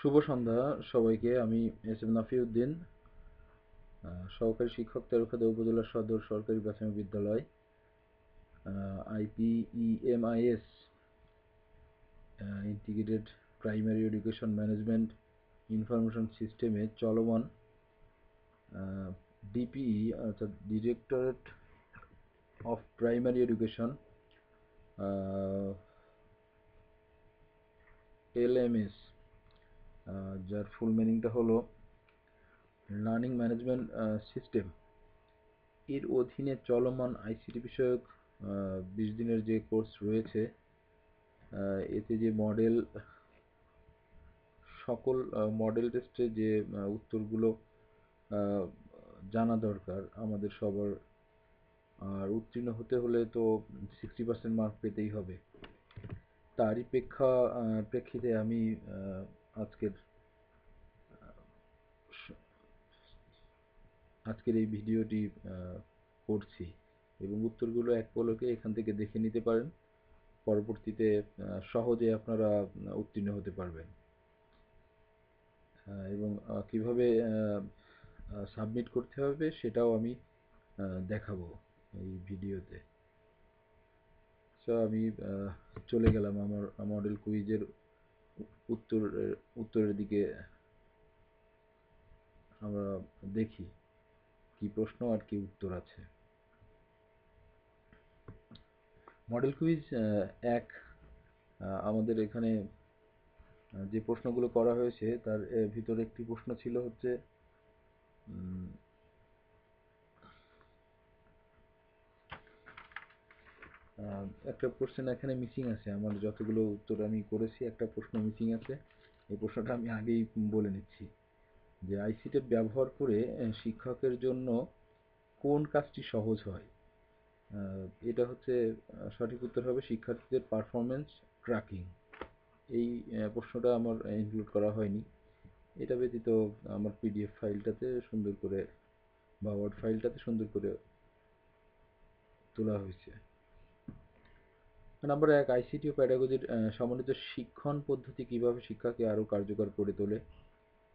শুভ সন্ধ্যা সবাইকে। আমি S M নাফিউদ্দিন, সহকারী শিক্ষক, তেরখাদা উপজেলা সদর সরকারি প্রাথমিক বিদ্যালয়, IPEMIS integrated primary education management information সিস্টেমে চলমান ডিপিই অর্থাৎ directorate of primary education LMS, যার ফুল মিনিংটা হলো লার্নিং ম্যানেজমেন্ট সিস্টেম, এর অধীনে চলমান আইসিটি বিষয়ক 20 দিনের যে কোর্স রয়েছে, এতে যে সকল মডেল টেস্টে যে উত্তরগুলো জানা দরকার আমাদের সবার, আর উত্তীর্ণ হতে হলে তো 60% মার্ক পেতেই হবে। তারই প্রেক্ষিতে আমি আজকের এই ভিডিওটি করছি এবং উত্তরগুলো এক পলকে এখান থেকে দেখে নিতে পারেন। পরবর্তীতে সহজে আপনারা উত্তীর্ণ হতে পারবেন এবং কিভাবে সাবমিট করতে হবে সেটাও আমি দেখাবো এই ভিডিওতে। সো আমি চলে গেলাম আমার মডেল কুইজের উত্তরের দিকে। আমরা দেখি কি প্রশ্ন আর কি উত্তর আছে। মডেল কুইজ এক, আমাদের এখানে যে প্রশ্নগুলো করা হয়েছে তার ভিতরে একটি প্রশ্ন ছিল হচ্ছে একটা কোশ্চেন এখানে মিসিং আছে। আমার যতগুলো উত্তর আমি করেছি একটা প্রশ্ন মিসিং আছে। এই প্রশ্নটা আমি আগেই বলে নিচ্ছি যে আইসিটি ব্যবহার করে শিক্ষকের জন্য কোন কাজটি সহজ হয়। এটা হচ্ছে সঠিক উত্তর হবে শিক্ষার্থীদের পারফরমেন্স ট্র্যাকিং। এই প্রশ্নটা আমার ইনক্লুড করা হয়নি। এটা ব্যতীত আমার পিডিএফ ফাইলটাতে সুন্দর করে বা ওয়ার্ড ফাইলটাতে সুন্দর করে তোলা হয়েছে। নাম্বার 1, আইসিটি ও প্যাডাগজির সমন্বিত শিক্ষণ পদ্ধতি কিভাবে শিক্ষাকে আরও কার্যকর করে তোলে।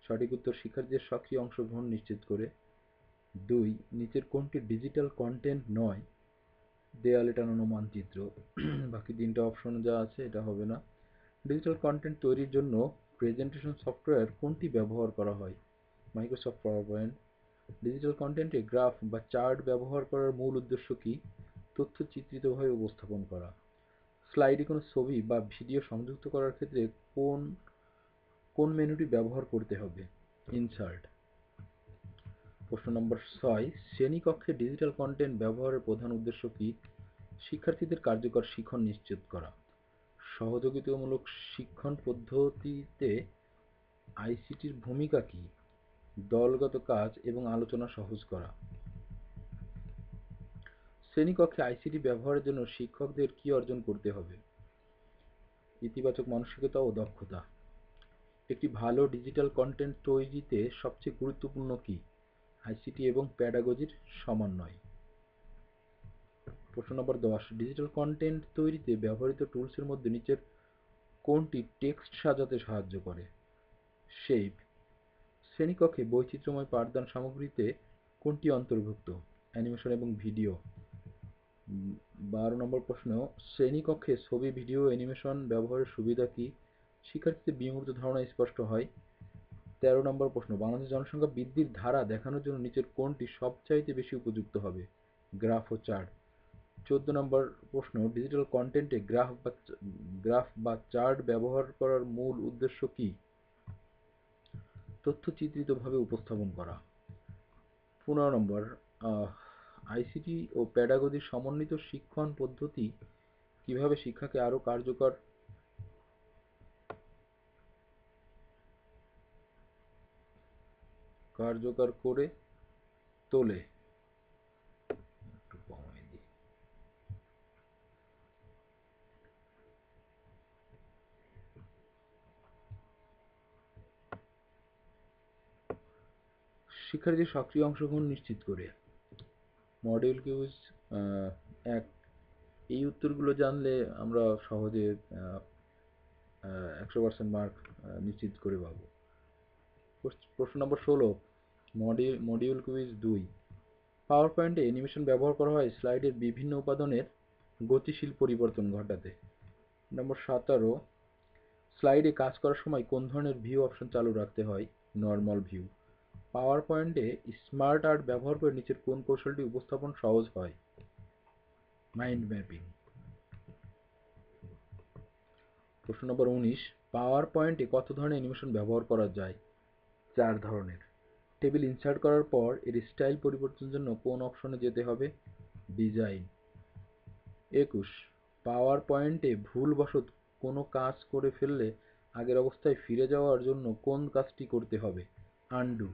সঠিক উত্তর শিক্ষার্থীদের সক্রিয় অংশগ্রহণ নিশ্চিত করে। 2, নিচের কোনটি ডিজিটাল কন্টেন্ট নয়। দেয়ালে টানানো মানচিত্র। বাকি তিনটা অপশন যা আছে এটা হবে না। ডিজিটাল কন্টেন্ট তৈরির জন্য প্রেজেন্টেশন সফটওয়্যার কোনটি ব্যবহার করা হয়। Microsoft PowerPoint. ডিজিটাল কন্টেন্টে গ্রাফ বা চার্ট ব্যবহার করার মূল উদ্দেশ্য কি। তথ্য চিত্রিতভাবে উপস্থাপন করা। স্লাইডে কোনো ছবি বা ভিডিও সংযুক্ত করার ক্ষেত্রে কোন মেনুটি ব্যবহার করতে হবে। ইনসার্ট। প্রশ্ন নম্বর 6, শ্রেণীকক্ষে ডিজিটাল কন্টেন্ট ব্যবহারের প্রধান উদ্দেশ্য কি। শিক্ষার্থীদের কার্যকর শিক্ষণ নিশ্চিত করা। সহযোগিতামূলক শিক্ষণ পদ্ধতিতে আইসিটির ভূমিকা কি। দলগত কাজ এবং আলোচনা সহজ করা। শ্রেণীকক্ষে আইসিটি ব্যবহারের জন্য শিক্ষকদের কি অর্জন করতে হবে। ইতিবাচক মানসিকতা ও দক্ষতা। একটি ভালো ডিজিটাল কন্টেন্ট তৈরিতে সবচেয়ে গুরুত্বপূর্ণ কি। আইসিটি এবং প্যাডাগজির সমন্বয়। প্রশ্ন নম্বর 10, ডিজিটাল কন্টেন্ট তৈরিতে ব্যবহৃত টুলসের মধ্যে নিচের কোনটি টেক্সট সাজাতে সাহায্য করে। শেপ। শ্রেণীকক্ষে বৈচিত্র্যময় পাঠদান সামগ্রীতে কোনটি অন্তর্ভুক্ত। অ্যানিমেশন এবং ভিডিও। 12 নম্বর প্রশ্ন, শ্রেণীকক্ষে ছবি, ভিডিও, অ্যানিমেশন ব্যবহারের সুবিধা কি। শিক্ষার্থীদের বিমূর্ত ধারণা স্পষ্ট হয়। 13 নম্বর প্রশ্ন, বাংলাদেশের জনসংখ্যা বৃদ্ধির ধারা দেখানোর জন্য নিচের কোনটি সবচাইতে বেশি উপযুক্ত হবে। গ্রাফ ও চার্ট। 14 নম্বর প্রশ্ন, ডিজিটাল কন্টেন্টে গ্রাফ বা চার্ট ব্যবহার করার মূল উদ্দেশ্য কি। তথ্য চিত্রিতভাবে উপস্থাপন করা। 15 নম্বর, আইসিটি ও প্যাডাগজির সমন্বিত শিক্ষণ পদ্ধতি কিভাবে শিক্ষাকে আরও কার্যকর করে তোলে। শিক্ষার্থীদের সক্রিয় অংশগ্রহণ নিশ্চিত করে। মডেল কুইজ 1, এই উত্তরগুলো জানলে আমরা সহজে 100% মার্ক নিশ্চিত করে পাবো। প্রশ্ন নম্বর 16, মডিউল কুইজ 2। পাওয়ার পয়েন্টে অ্যানিমেশন ব্যবহার করা হয় স্লাইডের বিভিন্ন উপাদানের গতিশীল পরিবর্তন ঘটাতে। নম্বর 17, স্লাইডে কাজ করার সময় কোন ধরনের ভিউ অপশন চালু রাখতে হয়? Normal view. পাওয়ার পয়েন্টে স্মার্ট আর্ট ব্যবহার করে নিচের কোন কৌশলটি উপস্থাপন সহজ হয়? Mind mapping. প্রশ্ন নম্বর 19, পাওয়ার পয়েন্টে কত ধরনের অ্যানিমেশন ব্যবহার করা যায়? 4 ধরনের। টেবিল ইনসার্ট করার পর এর স্টাইল পরিবর্তনের জন্য কোন অপশনে যেতে হবে? ডিজাইন। 21, পাওয়ার পয়েন্টে ভুলবশত কোনো কাজ করে ফেললে আগের অবস্থায় ফিরে যাওয়ার জন্য কোন কাজটি করতে হবে? আনডু।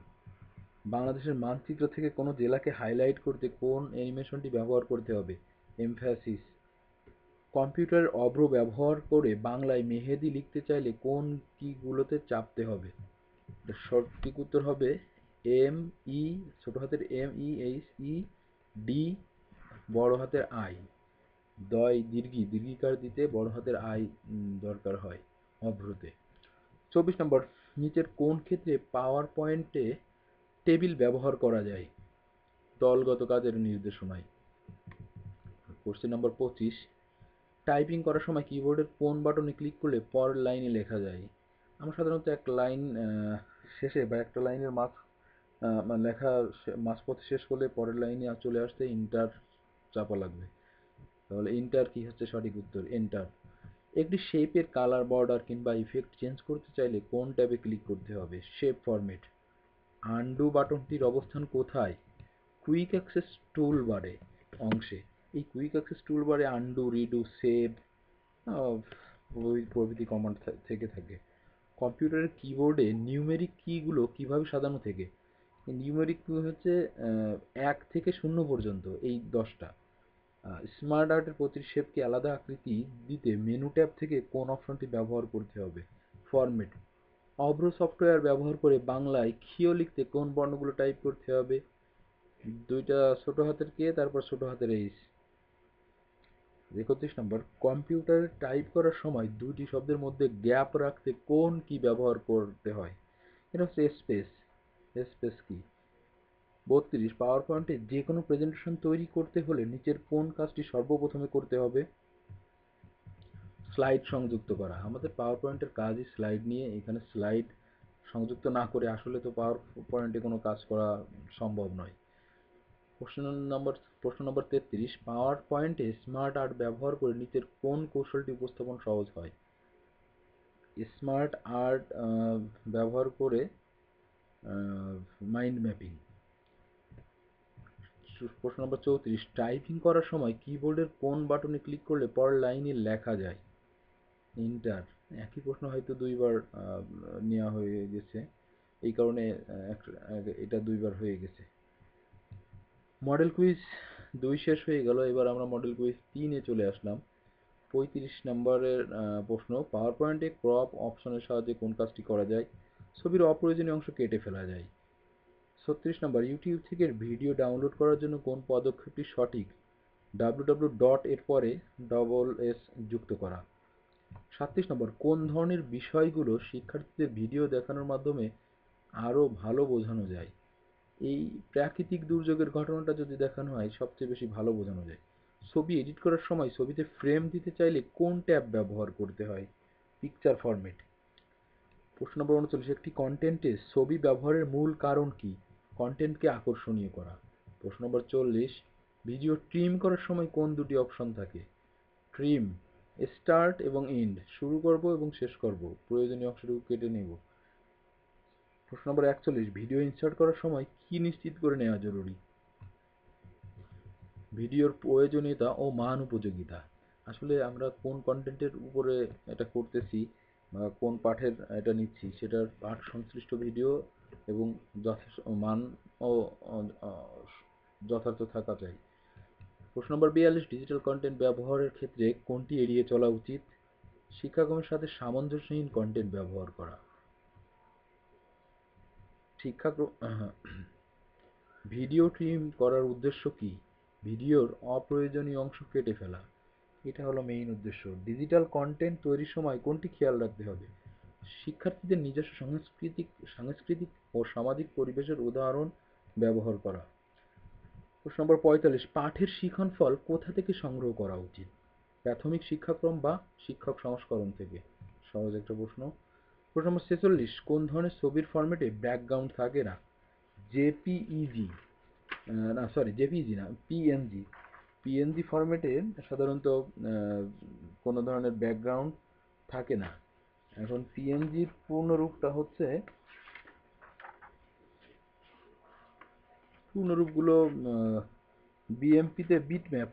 বাংলাদেশের মানচিত্র থেকে কোনো জেলাকে হাইলাইট করতে কোন অ্যানিমেশনটি ব্যবহার করতে হবে? এমফ্যাসিস। কম্পিউটারের অভ্র ব্যবহার করে বাংলায় মেহেদি লিখতে চাইলে কোন কীগুলোতে চাপতে হবে? সঠিক উত্তর হবে এম ই, ছোট হাতের MEHE, ডি বড় হাতের আই, দীর্ঘিকার দিতে বড় হাতের আই দরকার হয় অভ্রতে। 24 নম্বর, নিচের কোন ক্ষেত্রে পাওয়ার পয়েন্টে টেবিল ব্যবহার করা যায়? দলগত কাজের নির্দেশনায়। কোশ্চেন নম্বর 25, টাইপিং করার সময় কিবোর্ডের কোন বাটনে ক্লিক করলে পরের লাইনে লেখা যায়? আমরা সাধারণত এক লাইন শেষে বা একটা লাইনের লেখা মাঝপথে শেষ করলে পরের লাইনে চলে আসতে ইন্টার চাপা লাগবে। তাহলে ইন্টার কি হচ্ছে সঠিক উত্তর? এন্টার। একটি শেপের কালার, বর্ডার কিংবা ইফেক্ট চেঞ্জ করতে চাইলে কোন ট্যাবে ক্লিক করতে হবে? Shape format. আনডু বাটনটির অবস্থান কোথায়? কুইক অ্যাক্সেস টুলবারে অংশে। এই কুইক অ্যাক্সেস টুলবারে আনডু, রিডু, সেভ প্রভৃতি কমান্ড থেকে থাকে। কম্পিউটারের কিবোর্ডে নিউমেরিক কিগুলো কিভাবে সাজানো থাকে? নিউমেরিক কি হচ্ছে 1 থেকে 0 পর্যন্ত, এই 10টা। স্মার্ট আর্টের প্রতিটি শেপকে আলাদা আকৃতি দিতে মেনু ট্যাব থেকে কোন অপশনটি ব্যবহার করতে হবে? ফরম্যাট। অভ্র সফটওয়্যার ব্যবহার করে বাংলায় ক্ষীয় লিখতে কোন বর্ণগুলো টাইপ করতে হবে? দুইটা ছোট হাতের কে, তারপর ছোট হাতের এইচ। 31 নম্বর, কম্পিউটারে টাইপ করার সময় দুইটি শব্দের মধ্যে গ্যাপ রাখতে কোন কি ব্যবহার করতে হয়? এটা হচ্ছে স্পেস। স্পেস কি। 32, পাওয়ার পয়েন্টে যে কোনো প্রেজেন্টেশন তৈরি করতে হলে নিচের কোন কাজটি সর্বপ্রথমে করতে হবে? স্লাইড সংযুক্ত করা। আমাদের পাওয়ার পয়েন্টের কাজই স্লাইড নিয়ে, এখানে স্লাইড সংযুক্ত না করে আসলে তো পাওয়ার পয়েন্টে কোনো কাজ করা সম্ভব নয়। প্রশ্ন নম্বর 33, পাওয়ার পয়েন্টে স্মার্ট আর্ট ব্যবহার করে নিচের কোন কৌশলটি উপস্থাপন সহজ হয়? স্মার্ট আর্ট ব্যবহার করে মাইন্ড ম্যাপিং। প্রশ্ন নম্বর 34, টাইপিং করার সময় কিবোর্ডের কোন বাটনে ক্লিক করলে পরের লাইনে লেখা যায়? ইন্টার। একই প্রশ্ন হয়তো দুইবার নেওয়া হয়ে গেছে, এই কারণে এটা দুইবার হয়ে গেছে। মডেল কুইজ 2 শেষ হয়ে গেল, এবার আমরা মডেল কুইজ 3-এ চলে আসলাম। 35 নম্বরের প্রশ্ন, পাওয়ার পয়েন্টে ক্রপ অপশনের সাহায্যে কোন কাজটি করা যায়? ছবির অপ্রয়োজনীয় অংশ কেটে ফেলা যায়। 36 নম্বর, ইউটিউব থেকে ভিডিও ডাউনলোড করার জন্য কোন পদক্ষেপটি সঠিক? www. এর পরে SS যুক্ত করা। 37 নম্বর, কোন ধরনের বিষয়গুলো শিক্ষার্থীদের ভিডিও দেখানোর মাধ্যমে আরও ভালো বোঝানো যায়? এই প্রাকৃতিক দুর্যোগের ঘটনাটা যদি দেখানো হয় সবচেয়ে বেশি ভালো বোঝানো যায়। ছবি এডিট করার সময় ছবিতে ফ্রেম দিতে চাইলে কোন ট্যাব ব্যবহার করতে হয়? Picture format. প্রশ্ন নম্বর 39, একটি কন্টেন্টে ছবি ব্যবহারের মূল কারণ কি? কন্টেন্টকে আকর্ষণীয় করা। প্রশ্ন নম্বর 40, ভিডিও ট্রিম করার সময় কোন দুটি অপশন থাকে? ট্রিম, স্টার্ট এবং এন্ড, শুরু করব এবং শেষ করব, প্রয়োজনীয় অংশটুকু কেটে নেব। প্রশ্ন নম্বর 41, ভিডিও ইনসার্ট করার সময় কি নিশ্চিত করে নেওয়া জরুরি? ভিডিওর প্রয়োজনীয়তা ও মান উপযোগিতা। আসলে আমরা কোন কন্টেন্টের উপরে এটা করতেছি বা কোন পাঠের এটা নিচ্ছি সেটার পাঠ সংশ্লিষ্ট ভিডিও এবং মান ও যথার্থ থাকা চাই। প্রশ্ন নম্বর 42, ডিজিটাল কন্টেন্ট ব্যবহারের ক্ষেত্রে কোনটি এড়িয়ে চলা উচিত? শিক্ষাক্রমের সাথে সামঞ্জস্যহীন কন্টেন্ট ব্যবহার করা। শিক্ষাক্রম ভিডিও ট্রিম করার উদ্দেশ্য কি? ভিডিওর অপ্রয়োজনীয় অংশ কেটে ফেলা, এটা হলো মেইন উদ্দেশ্য। ডিজিটাল কন্টেন্ট তৈরির সময় কোনটি খেয়াল রাখতে হবে? শিক্ষার্থীদের নিজস্ব সাংস্কৃতিক ও সামাজিক পরিবেশের উদাহরণ ব্যবহার করা। প্রশ্ন নম্বর 45, পাঠের শিখন ফল কোথা থেকে সংগ্রহ করা উচিত? প্রাথমিক শিক্ষাক্রম বা শিক্ষক সংস্করণ থেকে? সহজ একটা প্রশ্ন। প্রশ্ন নম্বর 46, কোন ধরনের ছবির ফরম্যাটে ব্যাকগ্রাউন্ড থাকে না? জেপিইজি, না সরি জেপিইজি না, পিএনজি। পিএনজি ফরম্যাটে সাধারণত কোনো ধরনের ব্যাকগ্রাউন্ড থাকে না। এখন পিএনজির পূর্ণরূপগুলো বিএমপিতে বিটম্যাপ,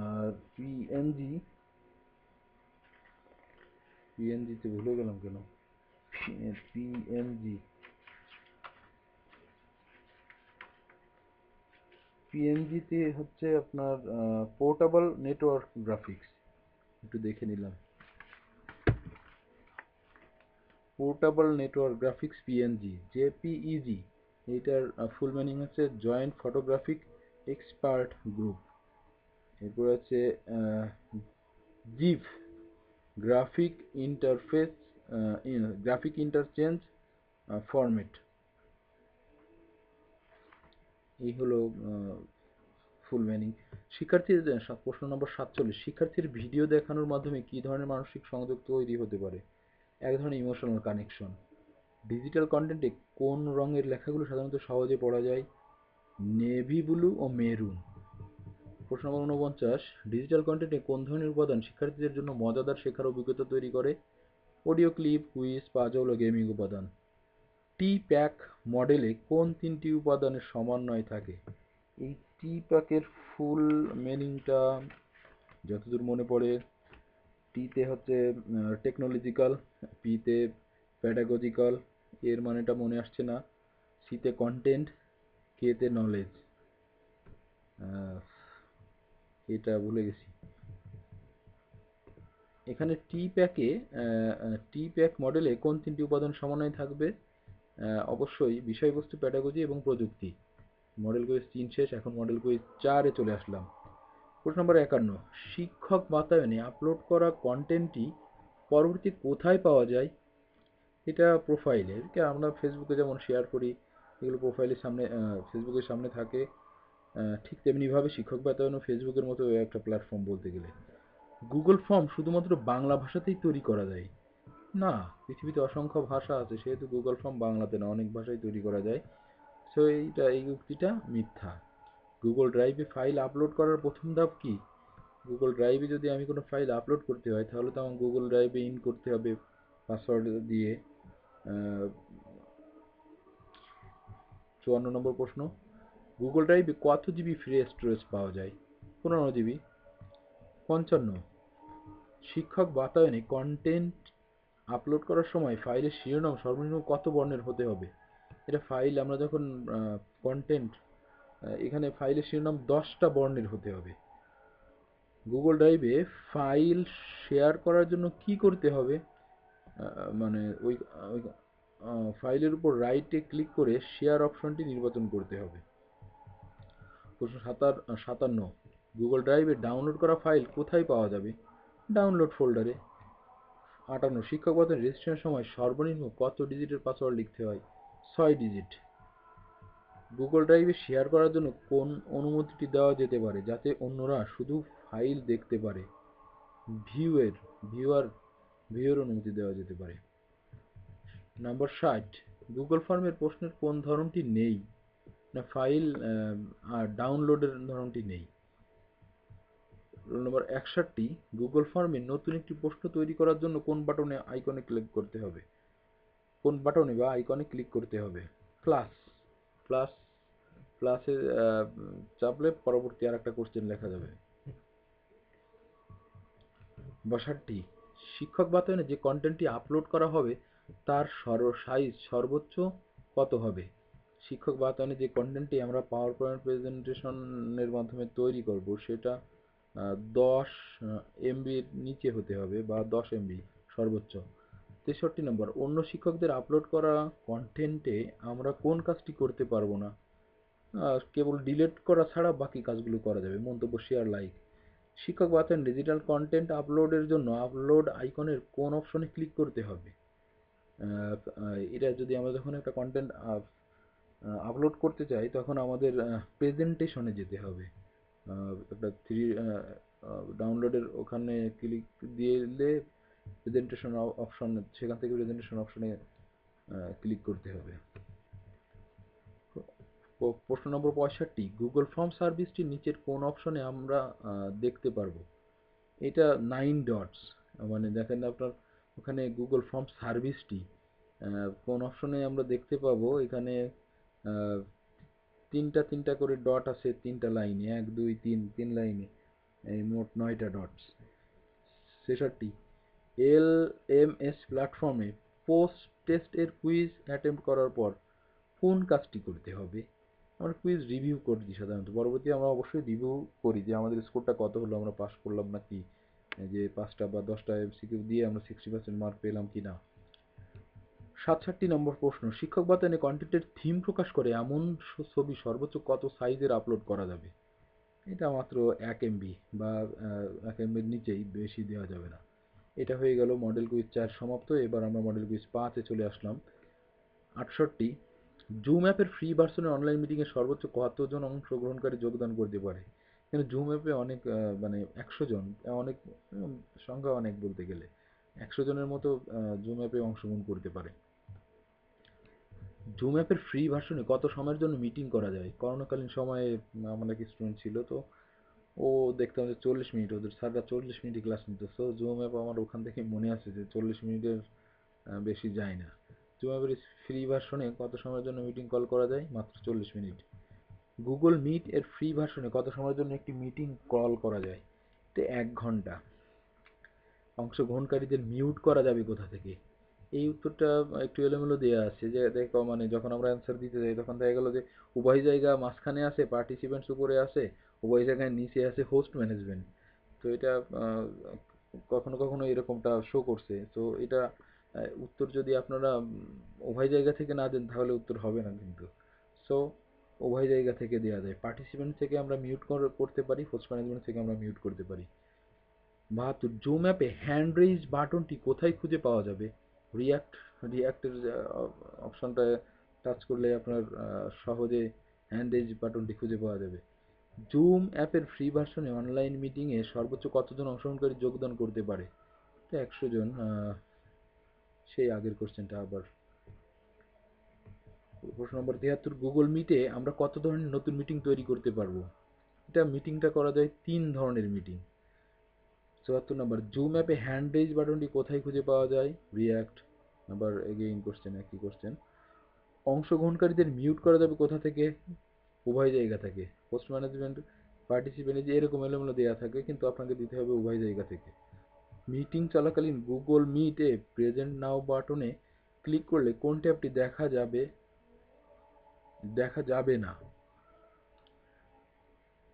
আর পিএনজিতে ভুলে গেলাম কেন, পিএনজি পিএনজিতে হচ্ছে আপনার পোর্টেবল নেটওয়ার্ক গ্রাফিক্স। একটু দেখে নিলাম, portable network graphics PNG. JPEG এটার ফুল মিনিং হচ্ছে জয়েন্ট ফটোগ্রাফিক এক্সপার্ট গ্রুপ। এরপর আছে GIF, graphic interface graphic interchange format. এই হলো ফুল মিনিং। শিক্ষার্থীদের প্রশ্ন নম্বর 47, শিক্ষার্থীর ভিডিও দেখানোর মাধ্যমে কি ধরনের মানসিক সংযোগ তৈরি হতে পারে? এক ধরনের ইমোশনাল কানেকশন। ডিজিটাল কন্টেন্টে কোন রঙের লেখাগুলো সাধারণত সহজে পড়া যায়? নেভি ব্লু ও মেরুন। প্রশ্ন নম্বর 49, ডিজিটাল কন্টেন্টে কোন ধরনের উপাদান শিক্ষার্থীদের জন্য মজাদার শেখার অভিজ্ঞতা তৈরি করে? অডিও ক্লিপ, কুইজ, পাজল ও গেমিং উপাদান। টি প্যাক মডেলে কোন তিনটি উপাদানের সমন্বয় থাকে? এই টি প্যাকের ফুল মিনিংটা যতদূর মনে পড়ে, টিতে হচ্ছে টেকনোলজিক্যাল, পিতে প্যাডাগজিক্যাল, এর মানেটা মনে আসছে না, সিতে কন্টেন্ট, কেতে নলেজ, এটা ভুলে গেছি। এখানে টি প্যাক মডেলে কোন তিনটি উপাদান সমন্বয় থাকবে? অবশ্যই বিষয়বস্তু, প্যাডাগজি এবং প্রযুক্তি। মডেল কুইজ 3 শেষ, এখন মডেল কুইজ 4-এ চলে আসলাম। প্রশ্ন নম্বর 51, শিক্ষক বাতায়নে আপলোড করা কন্টেন্টটি পরবর্তী কোথায় পাওয়া যায়? এটা প্রোফাইলে, আমরা ফেসবুকে যেমন শেয়ার করি, এগুলো প্রোফাইলের সামনে, ফেসবুকের সামনে থাকে। ঠিক তেমনিভাবে শিক্ষক বাতায়নও ফেসবুকের মতো একটা প্ল্যাটফর্ম বলতে গেলে। গুগল ফর্ম শুধুমাত্র বাংলা ভাষাতেই তৈরি করা যায়? না, পৃথিবীতে অসংখ্য ভাষা আছে, সেহেতু গুগল ফর্ম বাংলাতে না, অনেক ভাষায় তৈরি করা যায়। সো এই উক্তিটা মিথ্যা। গুগল ড্রাইভে ফাইল আপলোড করার প্রথম ধাপ কি? গুগল ড্রাইভে যদি আমি কোনো ফাইল আপলোড করতে হয়, তাহলে তো আমার গুগল ড্রাইভে ইন করতে হবে পাসওয়ার্ড দিয়ে। 54 নম্বর প্রশ্ন, গুগল ড্রাইভে কত জিবি ফ্রি স্টোরেজ পাওয়া যায়? 15 জিবি। 55, শিক্ষক বাতায়নে কন্টেন্ট আপলোড করার সময় ফাইলের শিরোনাম সর্বনিম্ন কত বর্ণের হতে হবে? এটা ফাইল আমরা যখন কন্টেন্ট, এখানে ফাইলের শিরোনাম 10টা বর্ণের হতে হবে। গুগল ড্রাইভে ফাইল শেয়ার করার জন্য কি করতে হবে? মানে ওই ফাইলের উপর রাইটে ক্লিক করে শেয়ার অপশনটি নির্বাচন করতে হবে। প্রশ্ন 57, গুগল ড্রাইভে ডাউনলোড করা ফাইল কোথায় পাওয়া যাবে? ডাউনলোড ফোল্ডারে। 58, শিক্ষক বাতায়ন রেজিস্ট্রেশনের সময় সর্বনিম্ন কত ডিজিটের পাসওয়ার্ড লিখতে হয়? 6 ডিজিট। গুগল ড্রাইভে শেয়ার করার জন্য কোন অনুমতিটি দেওয়া যেতে পারে যাতে অন্যরা শুধু ফাইল দেখতে পারে? ভিউয়ের অনুমতি দেওয়া যেতে পারে। নম্বর 60, গুগল ফর্মের প্রশ্নের কোন ধরনটি নেই? না ফাইল আর ডাউনলোডের ধরনটি নেই। রোল নম্বর 61, গুগল ফর্মে নতুন একটি প্রশ্ন তৈরি করার জন্য কোন বাটনে আইকনে ক্লিক করতে হবে? কোন বাটনে বা আইকনে ক্লিক করতে হবে? প্লাস প্লাস প্লাসে চাপলে পরবর্তী আর একটা কোশ্চেন লেখা যাবে। 62, শিক্ষক বাতায়নে যে কন্টেন্টটি আপলোড করা হবে তার সাইজ সর্বোচ্চ কত হবে? শিক্ষক বাতায়নে যে কন্টেন্টটি আমরা পাওয়ার পয়েন্ট প্রেজেন্টেশনের মাধ্যমে তৈরি করব, সেটা 10 এমবির নিচে হতে হবে, বা 10 এমবি সর্বোচ্চ। 63 নম্বর, অন্য শিক্ষকদের আপলোড করা কন্টেন্টে আমরা কোন কাজটি করতে পারবো না? কেবল ডিলিট করা ছাড়া বাকি কাজগুলো করা যাবে, মন্তব্য, শেয়ার, লাইক। শিক্ষক বাতায়ন ডিজিটাল কন্টেন্ট আপলোডের জন্য আপলোড আইকনের কোন অপশনে ক্লিক করতে হবে? এটা যদি আমরা যখন একটা কন্টেন্ট আপলোড করতে চাই তখন আমাদের প্রেজেন্টেশনে যেতে হবে। একটা ডাউনলোডের ওখানে ক্লিক দিলে প্রেজেন্টেশন অপশন, সেখান থেকে প্রেজেন্টেশন অপশনে ক্লিক করতে হবে। প্রশ্ন নম্বর 65, গুগল ফর্ম সার্ভিসটি নিচের কোন অপশনে আমরা দেখতে পারবো? এটা 9 ডটস, মানে দেখেন আপনার ওখানে গুগল ফর্ম সার্ভিসটি কোন অপশনে আমরা দেখতে পাবো। এখানে আহ, তিনটা তিনটা করে ডট আছে, তিনটা লাইনে, 1 2 3, 3 লাইনে, এই মোট 9টা ডটস। 66, LMS প্ল্যাটফর্মে পোস্ট টেস্ট এর কুইজ অ্যাটেম্প করার পর কোন কাজটি করতে হবে? আমরা কুইজ রিভিউ করি সাধারণত, পরবর্তী আমরা অবশ্যই রিভিউ করি যে আমাদের স্কোরটা কত হলো, আমরা পাস করলাম নাকি, যে 5টা বা 10টা এমসিকিউ দিয়ে আমরা 60% মার্ক পেলাম কি না। 67 নম্বর প্রশ্ন, শিক্ষক বাতায়নে কন্টেন্টের থিম প্রকাশ করে এমন ছবি সর্বোচ্চ কত সাইজের আপলোড করা যাবে? এটা মাত্র 1 এমবি বা 1 এমবির নিচেই, বেশি দেওয়া যাবে না। এটা হয়ে গেল মডেল কুইজ 4 সমাপ্ত। এবার আমরা মডেল কুইজ 5-এ চলে আসলাম। 68, জুম অ্যাপের ফ্রি ভার্সনের অনলাইন মিটিংয়ে সর্বোচ্চ কতজন অংশগ্রহণকারী যোগদান করতে পারে? কিন্তু জুম অ্যাপে অনেক মানে 100 জন, অনেক সংখ্যা অনেক বলতে গেলে 100 জনের মতো জুম অ্যাপে অংশগ্রহণ করতে পারে। জুম অ্যাপের ফ্রি ভার্সনে কত সময়ের জন্য মিটিং করা যায়? করোনাকালীন সময়ে আমার এক স্টুডেন্ট ছিল, তো ও দেখতাম যে 40 মিনিট, ওদের স্যাররা 40 মিনিট ক্লাস নিত। সো জুম অ্যাপ আমার ওখান থেকে মনে আছে যে 40 মিনিটের বেশি যায় না। জুম অ্যাপের ফ্রি ভার্সনে কত সময়ের জন্য মিটিং কল করা যায়? মাত্র 40 মিনিট। গুগল মিট এর ফ্রি ভার্সনে কত সময়ের জন্য একটি মিটিং কল করা যায়? তো 1 ঘন্টা। অংশগ্রহণকারীদের মিউট করা যাবে কোথা থেকে? এই উত্তরটা একটু এলোমেলো দেওয়া আছে, যে দেখো মানে যখন আমরা অ্যান্সার দিতে যাই তখন দেখা গেল যে উভয় জায়গা মাঝখানে আছে, পার্টিসিপেন্টস উপরে আছে, উভয় জায়গায় নিচে আছে হোস্ট ম্যানেজমেন্ট। তো এটা কখনো কখনো এরকমটা শো করছে। তো এটা উত্তর যদি আপনারা উভয় জায়গা থেকে না দেন তাহলে উত্তর হবে না কিন্তু। সো উভয় জায়গা থেকে দেওয়া যায়, পার্টিসিপেন্ট থেকে আমরা মিউট করতে পারি, হোস্ট ম্যানেজমেন্ট থেকে আমরা মিউট করতে পারি। 72, জুম অ্যাপে হ্যান্ড রেইজ বাটনটি কোথায় খুঁজে পাওয়া যাবে? রিয়াক্ট রিয়াক্টের অপশনটা টাচ করলে আপনার সহজে হ্যান্ড রেইজ বাটনটি খুঁজে পাওয়া যাবে। জুম অ্যাপের ফ্রি ভার্সনে অনলাইন মিটিংয়ে সর্বোচ্চ কতজন অংশগ্রহণকারী যোগদান করতে পারে? তো 100 জন। সেই আগের কোশ্চেনটা আবার। প্রশ্ন নম্বর 73, গুগল মিটে আমরা কত ধরনের নতুন মিটিং তৈরি করতে পারবো? এটা মিটিংটা করা যায় 3 ধরনের মিটিং। 74 নম্বর, জুম অ্যাপে হ্যান্ড রেইজ বাটনটি কোথায় খুঁজে পাওয়া যায়? রিয়াক্ট। আবার এগেইন কোশ্চেন, একই কোশ্চেন। অংশগ্রহণকারীদের মিউট করা যাবে কোথা থেকে? উভয় জায়গা থেকে। পোস্ট ম্যানেজমেন্ট, পার্টিসিপেন্ট, যে এরকম এলোমেলো দেওয়া থাকে, কিন্তু আপনাকে দিতে হবে উভয় জায়গা থেকে। মিটিং চলাকালীন গুগল মিটে প্রেজেন্ট নাও বাটনে ক্লিক করলে কোন ট্যাবটি দেখা যাবে না?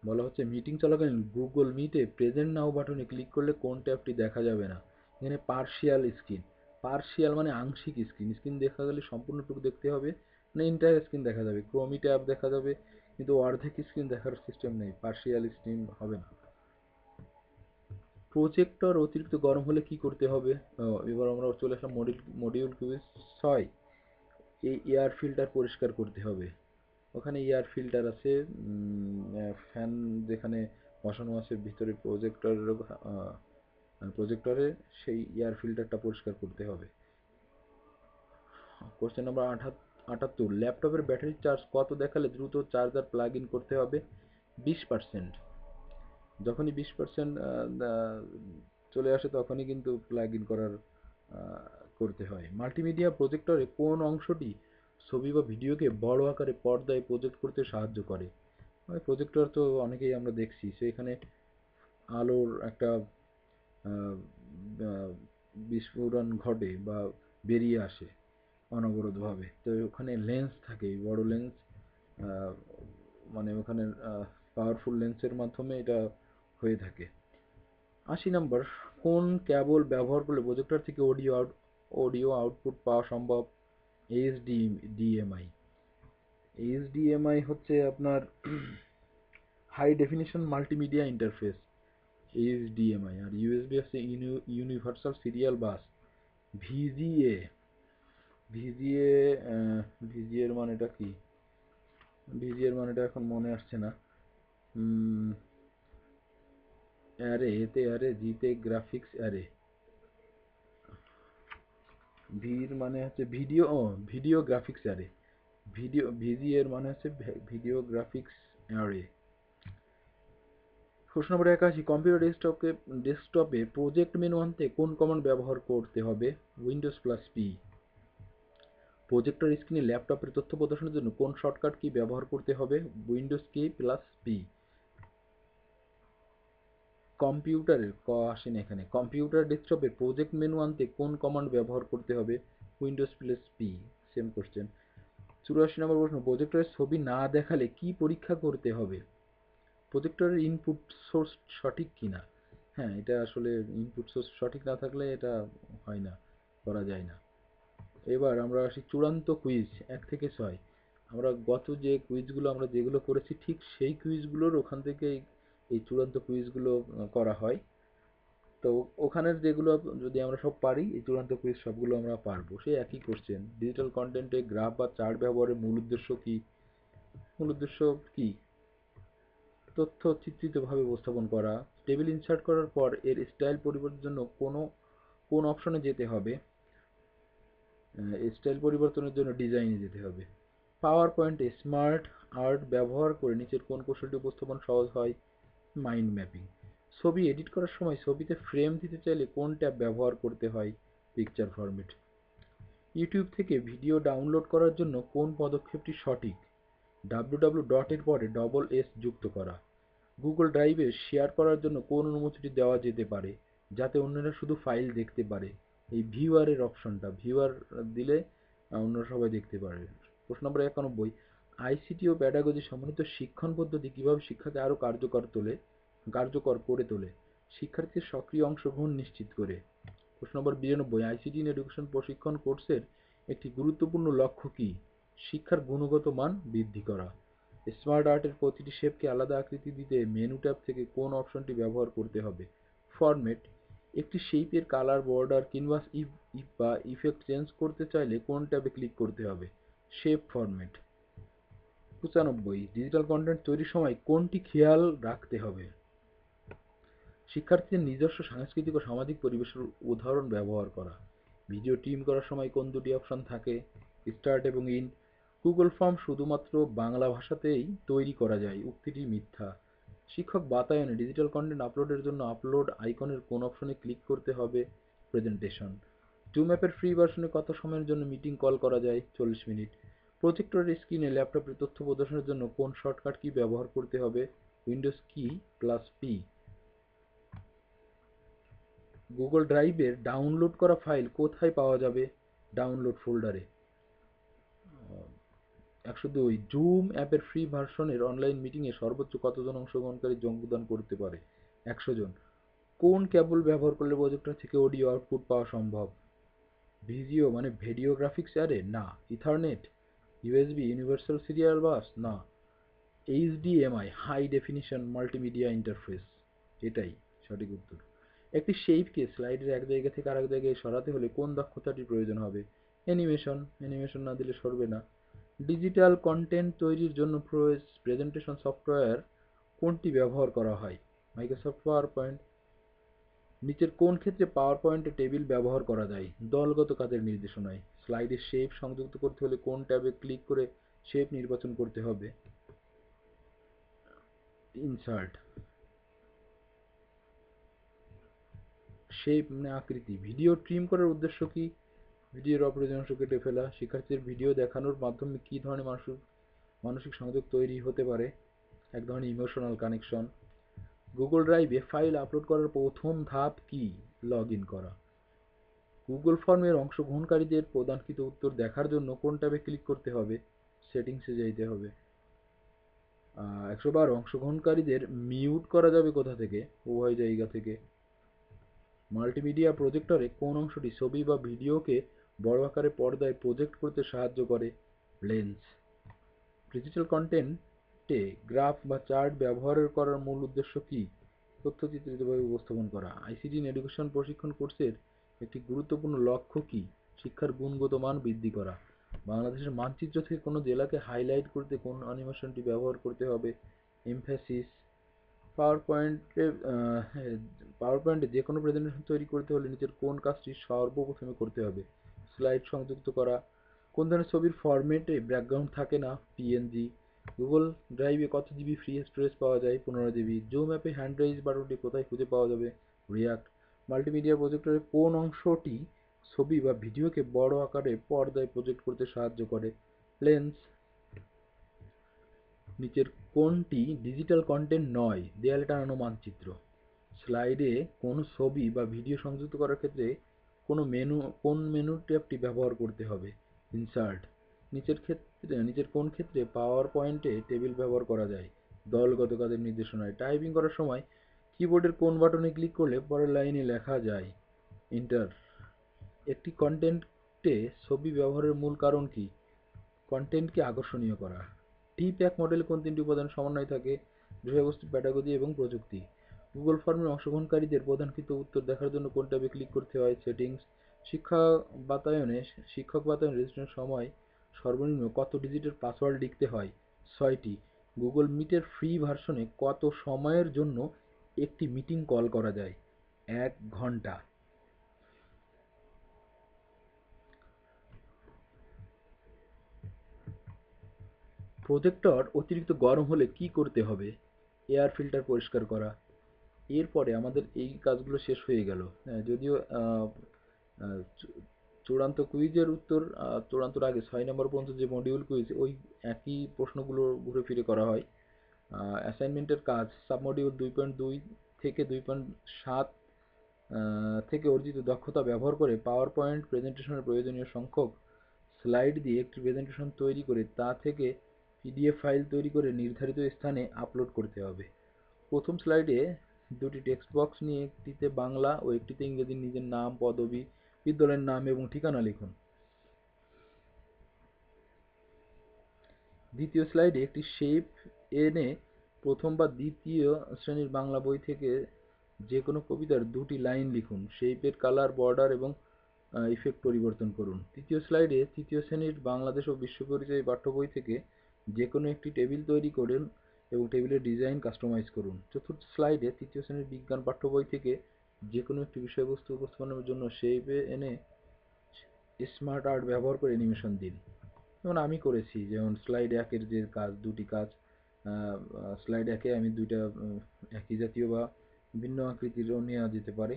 বলা হচ্ছে মিটিং চলাকালীন গুগল মিটে প্রেজেন্ট নাও বাটনে ক্লিক করলে কোন ট্যাবটি দেখা যাবে না? এখানে পার্শিয়াল স্ক্রিন, পার্শিয়াল মানে আংশিক স্ক্রিন, স্ক্রিন দেখা গেলে সম্পূর্ণটুকু দেখতে হবে না, এন্টায়ার স্ক্রিন দেখা যাবে। ক্রোমি ট্যাব দেখা যাবে কিন্তু অর্ধেক স্ক্রিন দেখার সিস্টেম নেই, পার্শিয়াল স্ক্রিন হবে না। প্রজেক্টর অতিরিক্ত গরম হলে কি করতে হবে? এবার আমরা চলে আসলাম মডিউল কুইজ 6। এই এয়ার ফিল্টার পরিষ্কার করতে হবে। ওখানে এয়ার ফিল্টার আছে, ফ্যান যেখানে বসানো আছে ভিতরে প্রজেক্টরে সেই এয়ার ফিল্টারটা পরিষ্কার করতে হবে। কোশ্চেন নাম্বার 78, ল্যাপটপের ব্যাটারি চার্জ কত দেখালে দ্রুত চার্জার প্লাগ ইন করতে হবে? 20%। যখনই 20% চলে আসে তখনই কিন্তু প্লাগ ইন করতে হয়। মাল্টিমিডিয়া প্রজেক্টরে কোন অংশটি ছবি বা ভিডিওকে বড় আকারে পর্দায় প্রজেক্ট করতে সাহায্য করে? প্রজেক্টর তো অনেকেই আমরা দেখছি, সেখানে আলোর একটা আহ, আহ, বিস্ফোরণ ঘটে বা বেরিয়ে আসে অনবরতভাবে। তো ওখানে লেন্স থাকে, বড় লেন্স, মানে ওখানে পাওয়ারফুল লেন্সের মাধ্যমে এটা হয়ে থাকে। 80 নম্বর, কোন কেবল ব্যবহার করলে প্রজেক্টর থেকে অডিও আউটপুট পাওয়া সম্ভব? এইচডিএমআই। এইচডিএমআই হচ্ছে আপনার high definition multimedia interface. HDMI, আর ইউএসবি হচ্ছে universal serial bus. VGA, VGA, ভিজিএর মানেটা কি? ভিজিএর মানেটা এখন মনে আসছে না। অ্যারে, এতে অ্যারে, জিতে গ্রাফিক্স অ্যারে। ভির মানে হচ্ছে ভিডিও, ও ভিডিও গ্রাফিক্স অ্যারে। ভিডিও, ভিজি এর মানে হচ্ছে ভিডিও গ্রাফিক্স অ্যারে। প্রশ্ন নম্বর 81, কম্পিউটার ডেস্কটপে প্রজেক্ট মেনু আনতে কোন কমান্ড ব্যবহার করতে হবে? Windows plus P. প্রজেক্টর স্ক্রিনে ল্যাপটপের তথ্য প্রদর্শনের জন্য কোন শর্টকাট কি ব্যবহার করতে হবে? উইন্ডোজ কি প্লাস পি। কম্পিউটারের আসেন এখানে, কম্পিউটার ডেস্কটপে প্রজেক্ট মেনু আনতে কোন কমান্ড ব্যবহার করতে হবে? Windows plus P. Same question. 84 নম্বর প্রশ্ন, প্রজেক্টরের ছবি না দেখালে কি পরীক্ষা করতে হবে? প্রজেক্টরের ইনপুট সোর্স সঠিক কিনা। হ্যাঁ, এটা আসলে ইনপুট সোর্স সঠিক না থাকলে এটা হয় না, করা যায় না। এবার আমরা আসি চূড়ান্ত কুইজ 1 থেকে 6। আমরা গত যে কুইজগুলো আমরা যেগুলো করেছি ঠিক সেই কুইজগুলোর ওখান থেকে এই চূড়ান্ত কুইজগুলো করা হয়। তো ওখানের যেগুলো যদি আমরা সব পারি, এই চূড়ান্ত কুইজ সবগুলো আমরা পারবো। সেই একই কোশ্চেন, ডিজিটাল কন্টেন্টে গ্রাফ বা চার্ট ব্যবহারের মূল উদ্দেশ্য কি? মূল উদ্দেশ্য কি? তথ্য চিত্রিতভাবে উপস্থাপন করা। টেবিল ইনসার্ট করার পর এর স্টাইল পরিবর্তনের জন্য কোন অপশনে যেতে হবে? স্টাইল পরিবর্তনের জন্য ডিজাইনে যেতে হবে। পাওয়ার পয়েন্টে স্মার্ট আর্ট ব্যবহার করে নিচের কোন কৌশলটি উপস্থাপন সহজ হয়? Mind mapping. ছবি এডিট করার সময় ছবিতে ফ্রেম দিতে চাইলে কোন ট্যাব ব্যবহার করতে হয়? Picture format. ইউটিউব থেকে ভিডিও ডাউনলোড করার জন্য কোন পদক্ষেপটি সঠিক? www. এর পরে ডবল এস যুক্ত করা। গুগল ড্রাইভে শেয়ার করার জন্য কোন অনুমতিটি দেওয়া যেতে পারে যাতে অন্যরা শুধু ফাইল দেখতে পারে? এই ভিউয়ারের অপশনটা, ভিউয়ার দিলে অন্যরা সবাই দেখতে পারে। প্রশ্ন নম্বর 91, আইসিটি ও প্যাডাগজি সমন্বিত শিক্ষণ পদ্ধতি কিভাবে শিক্ষাকে আরো কার্যকর করে তোলে? শিক্ষার্থীর সক্রিয় অংশগ্রহণ নিশ্চিত করে। প্রশ্ন নম্বর 92, আইসিটি ইন এডুকেশন প্রশিক্ষণ কোর্সের একটি গুরুত্বপূর্ণ লক্ষ্য কি? শিক্ষার গুণগত মান বৃদ্ধি করা। স্মার্ট আর্টের প্রতিটি শেপকে আলাদা আকৃতি দিতে মেনু ট্যাব থেকে কোন অপশনটি ব্যবহার করতে হবে? ফরম্যাট। একটি শেপের কালার, বর্ডার কিংবা ইফেক্ট চেঞ্জ করতে চাইলে কোন ট্যাবে ক্লিক করতে হবে? Shape format. 95, ডিজিটাল কন্টেন্ট তৈরির সময় কোনটি খেয়াল রাখতে হবে? শিক্ষার্থীদের নিজস্ব সাংস্কৃতিক ও সামাজিক পরিবেশের উদাহরণ ব্যবহার করা। ভিডিও ট্রিম করার সময় কোন দুটি অপশন থাকে? স্টার্ট এবং ইন্ড। গুগল ফর্ম শুধুমাত্র বাংলা ভাষাতেই তৈরি করা যায়, উক্তিটি মিথ্যা। শিক্ষক বাতায়নে ডিজিটাল কন্টেন্ট আপলোডের জন্য আপলোড আইকনের কোন অপশনে ক্লিক করতে হবে? প্রেজেন্টেশন। জুম অ্যাপের ফ্রি ভার্সনে কত সময়ের জন্য মিটিং কল করা যায়? 40 মিনিট। প্রজেক্টরের স্ক্রিনে ল্যাপটপের তথ্য প্রদর্শনের জন্য কোন শর্টকাট কি ব্যবহার করতে হবে? উইন্ডোজ কি প্লাস পি। গুগল ড্রাইভের ডাউনলোড করা ফাইল কোথায় পাওয়া যাবে? ডাউনলোড ফোল্ডারে। 102, জুম অ্যাপের ফ্রি ভার্সনের অনলাইন মিটিংয়ে সর্বোচ্চ কতজন অংশগ্রহণকারী যোগদান করতে পারে? 100 জন। কোন কেবল ব্যবহার করলে প্রজেক্টর থেকে অডিও আউটপুট পাওয়া সম্ভব? ভিজিও মানে ভিডিও গ্রাফিক্স অ্যারে? না। Ethernet. USB universal serial bus? না। HDMI high definition multimedia interface, এটাই সঠিক উত্তর। একটি শেপকে স্লাইডের এক জায়গা থেকে আরেক জায়গায় সরাতে হলে কোন দক্ষতাটির প্রয়োজন হবে? অ্যানিমেশন। অ্যানিমেশন না দিলে সরবে না। ডিজিটাল কন্টেন্ট তৈরির জন্য প্রেজেন্টেশন সফটওয়্যার কোনটি ব্যবহার করা হয়? Microsoft power point. নিচের কোন ক্ষেত্রে পাওয়ার পয়েন্টে টেবিল ব্যবহার করা যায়? দলগত কাজের নির্দেশনায়। স্লাইডের শেপ সংযুক্ত করতে হলে কোন ট্যাবে ক্লিক করে শেপ নির্বাচন করতে হবে? ইনসার্ট। শেপ মানে আকৃতি। ভিডিও ট্রিম করার উদ্দেশ্য কি? ভিডিওর অপ্রয়োজনীয় অংশ কেটে ফেলা। শিক্ষার্থীদের ভিডিও দেখানোর মাধ্যমে কি ধরনের মানসিক সংযোগ তৈরি হতে পারে? এক ধরনের ইমোশনাল কানেকশন। গুগল ড্রাইভে ফাইল আপলোড করার প্রথম ধাপ কি? লগ ইন করা। গুগল ফর্মের অংশগ্রহণকারীদের প্রদানকৃত উত্তর দেখার জন্য কোন ট্যাবে ক্লিক করতে হবে? সেটিংসে যাইতে হবে। 112, অংশগ্রহণকারীদের মিউট করা যাবে কোথা থেকে? উভয় জায়গা থেকে। মাল্টিমিডিয়া প্রজেক্টরে কোন অংশটি ছবি বা ভিডিওকে বড় আকারে পর্দায় প্রজেক্ট করতে সাহায্য করে? লেন্স। ডিজিটাল কন্টেন্টে গ্রাফ বা চার্ট ব্যবহার করার মূল উদ্দেশ্য কি? তথ্যচিত্রিতভাবে উপস্থাপন করা। আইসিটি ইন এডুকেশন প্রশিক্ষণ কোর্সের একটি গুরুত্বপূর্ণ লক্ষ্য কি? শিক্ষার গুণগত মান বৃদ্ধি করা। বাংলাদেশের মানচিত্র থেকে কোনো জেলাকে হাইলাইট করতে কোন অ্যানিমেশনটি ব্যবহার করতে হবে? এমফ্যাসিস। পাওয়ার পয়েন্টে পাওয়ার পয়েন্টে যে কোনো প্রেজেন্টেশন তৈরি করতে হলে নিচের কোন কাজটি সর্বপ্রথমে করতে হবে? স্লাইড সংযুক্ত করা। কোন ধরনের ছবির ফরম্যাটে ব্যাকগ্রাউন্ড থাকে না? পিএনজি। গুগল ড্রাইভে কত জিবি ফ্রি স্টোরেজ পাওয়া যায়? 15 জিবি। জুম অ্যাপে হ্যান্ড রাইজ বাটনটি কোথায় খুঁজে পাওয়া যাবে? রিয়াক্ট। মাল্টিমিডিয়া প্রজেক্টরের কোন অংশটি ছবি বা ভিডিওকে বড় আকারে পর্দায় প্রজেক্ট করতে সাহায্য করে? লেন্স। নিচের কোনটি ডিজিটাল কন্টেন্ট নয়? দেয়ালে টানানো মানচিত্র। স্লাইডে কোনো ছবি বা ভিডিও সংযুক্ত করার ক্ষেত্রে কোন মেনু ট্যাবটি ব্যবহার করতে হবে? ইনসার্ট। নিচের কোন ক্ষেত্রে পাওয়ার পয়েন্টে টেবিল ব্যবহার করা যায়? দলগত কাজের নির্দেশনায়। টাইপিং করার সময় কিবোর্ডের কোন বাটনে ক্লিক করলে পরের লাইনে লেখা যায়? এন্টার। একটি কন্টেন্টে ছবি ব্যবহারের মূল কারণ কি? কন্টেন্টকে আকর্ষণীয় করা। টি-প্যাক মডেলে কোন তিনটি উপাদান সমন্বয় থাকে? বিষয়বস্তু, প্যাডাগজি এবং প্রযুক্তি। গুগল ফর্মে অংশগ্রহণকারীদের প্রদানকৃত উত্তর দেখার জন্য কোন ট্যাবে ক্লিক করতে হয়? সেটিংস। শিক্ষক বাতায়নে রেজিস্ট্রেশনের সময় সর্বনিম্ন কত ডিজিটের পাসওয়ার্ড লিখতে হয়? 6টি। গুগল মিটের ফ্রি ভার্সনে কত সময়ের জন্য একটি মিটিং কল করা যায়? 1 ঘন্টা। প্রজেক্টর অতিরিক্ত গরম হলে কি করতে হবে? এয়ার ফিল্টার পরিষ্কার করা। এরপরে আমাদের এই কাজগুলো শেষ হয়ে গেল। যদিও চূড়ান্ত কুইজের উত্তর চূড়ান্তর আগে 6 নম্বর পর্যন্ত যে মডিউল কুইজ ওই একই প্রশ্নগুলো ঘুরে ফিরে করা হয়। অ্যাসাইনমেন্টের কাজ সাবমডিউল 2.2 থেকে 2.7 থেকে অর্জিত দক্ষতা ব্যবহার করে পাওয়ার পয়েন্ট প্রেজেন্টেশনের প্রয়োজনীয় সংখ্যক স্লাইড দিয়ে একটি প্রেজেন্টেশন তৈরি করে তা থেকে পিডিএফ ফাইল তৈরি করে নির্ধারিত স্থানে আপলোড করতে হবে। প্রথম স্লাইডে দুটি টেক্সট বক্স নিয়ে একটিতে বাংলা ও একটিতে ইংরেজি নিজের নাম, পদবি, বিদ্যালয়ের নাম এবং ঠিকানা লিখুন। দ্বিতীয় স্লাইডে একটি শেপ এনে প্রথম বা দ্বিতীয় শ্রেণীর বাংলা বই থেকে যে কোনো কবিতার দুটি লাইন লিখুন। শেপের কালার, বর্ডার এবং ইফেক্ট পরিবর্তন করুন। তৃতীয় স্লাইডে তৃতীয় শ্রেণীর বাংলাদেশ ও বিশ্ব পরিচয় পাঠ্য বই থেকে যে কোনো একটি টেবিল তৈরি করুন এবং টেবিলের ডিজাইন কাস্টমাইজ করুন। চতুর্থ স্লাইডে তৃতীয় শ্রেণীর বিজ্ঞান পাঠ্য বই থেকে যে কোনো একটি বিষয়বস্তু উপস্থাপনের জন্য শেপে এনে স্মার্ট আর্ট ব্যবহার করে অ্যানিমেশন দিন। যেমন আমি করেছি, যেমন স্লাইড একের যে কাজ, দুটি কাজ, স্লাইড একে আমি দুইটা একই জাতীয় বা ভিন্ন আকৃতিরও নেওয়া যেতে পারে।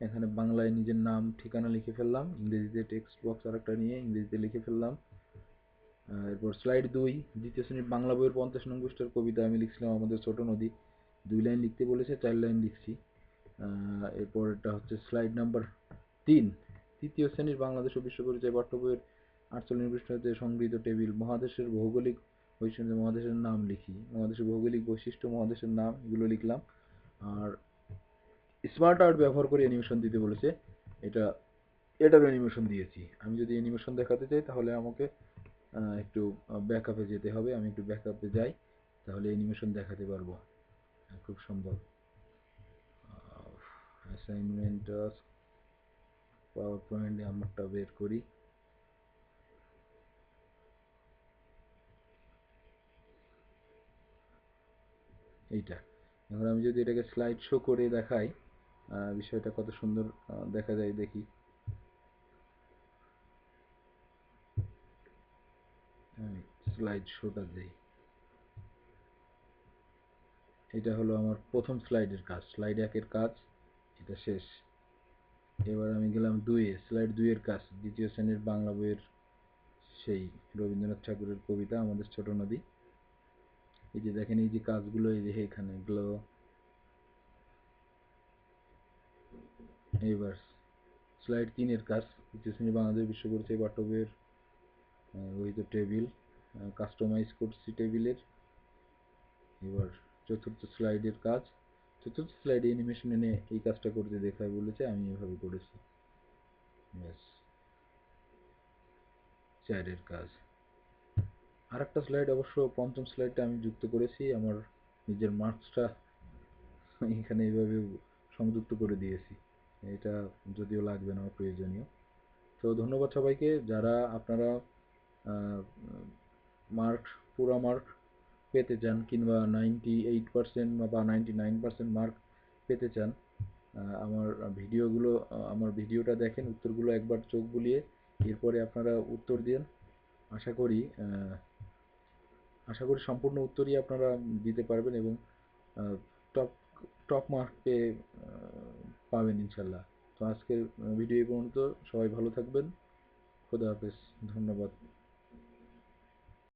এখানে বাংলায় নিজের নাম, ঠিকানা লিখে ফেললাম, ইংরেজিতে টেক্সট বক্স আর একটা নিয়ে ইংরেজিতে লিখে ফেললাম। এরপর স্লাইড 2, দ্বিতীয় শ্রেণীর বাংলা বইয়ের 50 নং পৃষ্ঠার কবিতা আমি লিখছিলাম আমাদের ছোট নদী। 2 লাইন লিখতে বলেছে, 4 লাইন লিখছি। এরপর এটা হচ্ছে স্লাইড নাম্বার 3, তৃতীয় শ্রেণীর বাংলাদেশ ও বিশ্ব পরিচয় পাঠ্য বইয়ের 48 পৃষ্ঠাতে সংগৃহীত টেবিল। মহাদেশের ভৌগোলিক বৈশিষ্ট্য, মহাদেশের নাম লিখি, মহাদেশের ভৌগোলিক বৈশিষ্ট্য, মহাদেশের নাম, এগুলো লিখলাম। আর স্মার্ট আর্ট ব্যবহার করে অ্যানিমেশন দিতে বলেছে, এটার অ্যানিমেশন দিয়েছি। আমি যদি অ্যানিমেশন দেখাতে চাই তাহলে আমাকে একটু ব্যাকআপে যেতে হবে। আমি একটু ব্যাকআপে যাই, তাহলে অ্যানিমেশন দেখাতে পারবো খুব সম্ভব। অ্যাসাইনমেন্ট পাওয়ার পয়েন্টে আমারটা বের করি। এইটা এখন আমি যদি এটাকে স্লাইড শো করে দেখাই, বিষয়টা কত সুন্দর দেখা যায় দেখি। স্লাইড শোটা দেই। এটা হলো আমার প্রথম স্লাইডের কাজ, স্লাইড একের কাজ, এটা শেষ। এবার আমি গেলাম 2-এ, স্লাইড 2-এর কাজ, দ্বিতীয় শ্রেণীর বাংলা বইয়ের সেই রবীন্দ্রনাথ ঠাকুরের কবিতা আমাদের ছোট নদী। এই যে দেখেন, এই যে কাজগুলো, এই যে এখানে গ্লো। এবার স্লাইড 3-এর কাজ, দ্বিতীয় শ্রেণীর বাংলাদেশ বিশ্ব পরিচয় পাঠ্য বইয়ের ওই তো টেবিল কাস্টমাইজ করছি টেবিলের। এবার চতুর্থ স্লাইডের কাজ, চতুর্থ স্লাইডে অ্যানিমেশন এনে এই কাজটা করতে দেখায় বলেছে, আমি এভাবে করেছি। ব্যাস, 4-এর কাজ। আরেকটা স্লাইড, অবশ্য পঞ্চম স্লাইডটা আমি যুক্ত করেছি আমার নিজের মার্কসটা এখানে এইভাবে সংযুক্ত করে দিয়েছি। এটা যদিও লাগবে না, অপ্রয়োজনীয়। তো ধন্যবাদ সবাইকে। যারা আপনারা মার্ক, পুরো মার্ক পেতে চান কিংবা 98% বা 99% মার্ক পেতে চান, আমার ভিডিওগুলো, আমার ভিডিওটা দেখেন, উত্তরগুলো একবার চোখ বুলিয়ে এরপরে আপনারা উত্তর দিন। আশা করি আশা করি সম্পূর্ণ উত্তরই আপনারা দিতে পারবেন এবং টপ টপ মার্ক পেয়ে পাবেন ইনশাল্লাহ। তো আজকের ভিডিও এই পর্যন্ত। সবাই ভালো থাকবেন। খোদা হাফেজ। ধন্যবাদ।